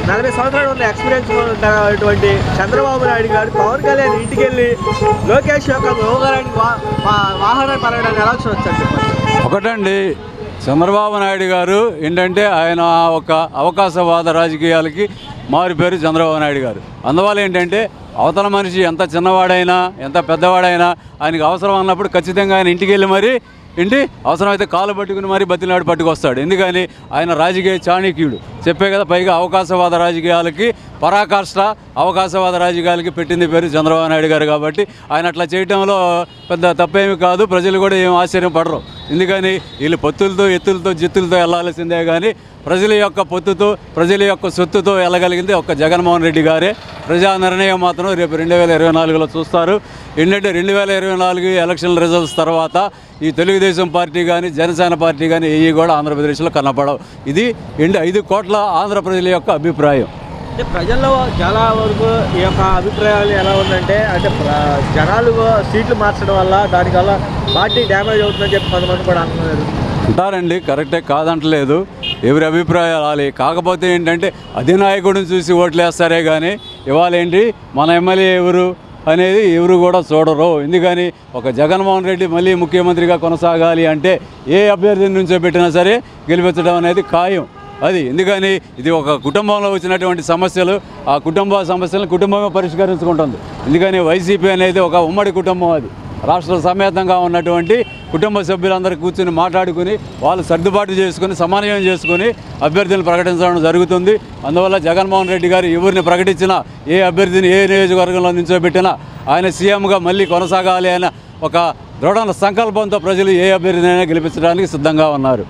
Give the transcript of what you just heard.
40 సంవత్సరాలు ఉన్న ఎక్స్పీరియన్స్ ఉన్నటువంటి చంద్రబాబు నాయుడు గారు పవన్ కళ్యాణ్ ఇంటికి వెళ్ళి లోకేష్ యొక్క వ్యవహారానికి వాహనాన్ని పరగడాన్ని ఎలా చూడొచ్చండి? ఒకటండి, చంద్రబాబు నాయుడు గారు ఏంటంటే ఆయన ఒక అవకాశవాద రాజకీయాలకి మారు పేరు చంద్రబాబు నాయుడు గారు. అందువల్ల ఏంటంటే అవతల మనిషి ఎంత చిన్నవాడైనా ఎంత పెద్దవాడైనా ఆయనకు అవసరం అన్నప్పుడు ఖచ్చితంగా ఆయన ఇంటికి వెళ్ళి మరి అవసరమైతే కాలు పట్టుకుని మరి బతిలాడు పట్టుకొస్తాడు. ఎందుకని ఆయన రాజకీయ చాణక్యుడు. చెప్పే కదా, పైగా అవకాశవాద రాజకీయాలకి పరాకాష్ట, అవకాశవాద రాజకీయాలకి పెట్టింది పేరు చంద్రబాబు నాయుడు గారు. కాబట్టి ఆయన అట్లా చేయడంలో పెద్ద తప్పేమి కాదు. ప్రజలు కూడా ఏం ఆశ్చర్యపడరు. ఎందుకని వీళ్ళు పొత్తులతో ఎత్తులతో జిత్తులతో వెళ్ళాల్సిందే కానీ ప్రజల యొక్క పొత్తుతో ప్రజల యొక్క సొత్తుతో వెళ్ళగలిగింది ఒక్క జగన్మోహన్ రెడ్డి గారే. ప్రజా నిర్ణయం మాత్రం రేపు 2024లో చూస్తారు. ఏంటంటే 2024 ఎలక్షన్ రిజల్ట్స్ తర్వాత ఈ తెలుగుదేశం పార్టీ కానీ జనసేన పార్టీ కానీ ఇవి కూడా ఆంధ్రప్రదేశ్లో కనపడవు. ఇది 5 కోట్ల ఆంధ్ర ప్రజల యొక్క అభిప్రాయం. అంటే ప్రజల్లో చాలా వరకు ఈ యొక్క అభిప్రాయాలు ఎలా ఉందంటే, అంటే జనాలు సీట్లు మార్చడం వల్ల దానివల్ల పార్టీ డ్యామేజ్ అవుతుందని చెప్పి కొంతమంది కూడా అంటున్నారు. అంటారండి, కరెక్టే, కాదంటలేదు. ఎవరి అభిప్రాయాలు వాళ్ళే. కాకపోతే ఏంటంటే అధినాయకుడిని చూసి ఓట్లు వేస్తారే కానీ ఇవాళ ఏంటి మన ఎమ్మెల్యే ఎవరు అనేది ఎవరు కూడా చూడరు. ఎందుకని ఒక జగన్మోహన్ రెడ్డి మళ్ళీ ముఖ్యమంత్రిగా కొనసాగాలి అంటే ఏ అభ్యర్థిని నుంచో పెట్టినా సరే గెలిపించడం అనేది ఖాయం. అది ఎందుకని ఇది ఒక కుటుంబంలో వచ్చినటువంటి సమస్యలు, ఆ కుటుంబ సమస్యలను కుటుంబమే పరిష్కరించుకుంటుంది. ఎందుకని వైసీపీ అనేది ఒక ఉమ్మడి కుటుంబం. అది రాష్ట్ర సమేతంగా ఉన్నటువంటి కుటుంబ సభ్యులందరూ కూర్చొని మాట్లాడుకుని వాళ్ళు సర్దుబాటు చేసుకుని సమన్వయం చేసుకుని అభ్యర్థులను ప్రకటించడం జరుగుతుంది. అందువల్ల జగన్మోహన్ రెడ్డి గారు ఎవరిని ప్రకటించినా, ఏ అభ్యర్థిని ఏ నియోజకవర్గంలో నిల్చోబెట్టినా ఆయన సీఎంగా మళ్ళీ కొనసాగాలి అనే ఒక దృఢ సంకల్పంతో ప్రజలు ఏ అభ్యర్థినైనా గెలిపించడానికి సిద్ధంగా ఉన్నారు.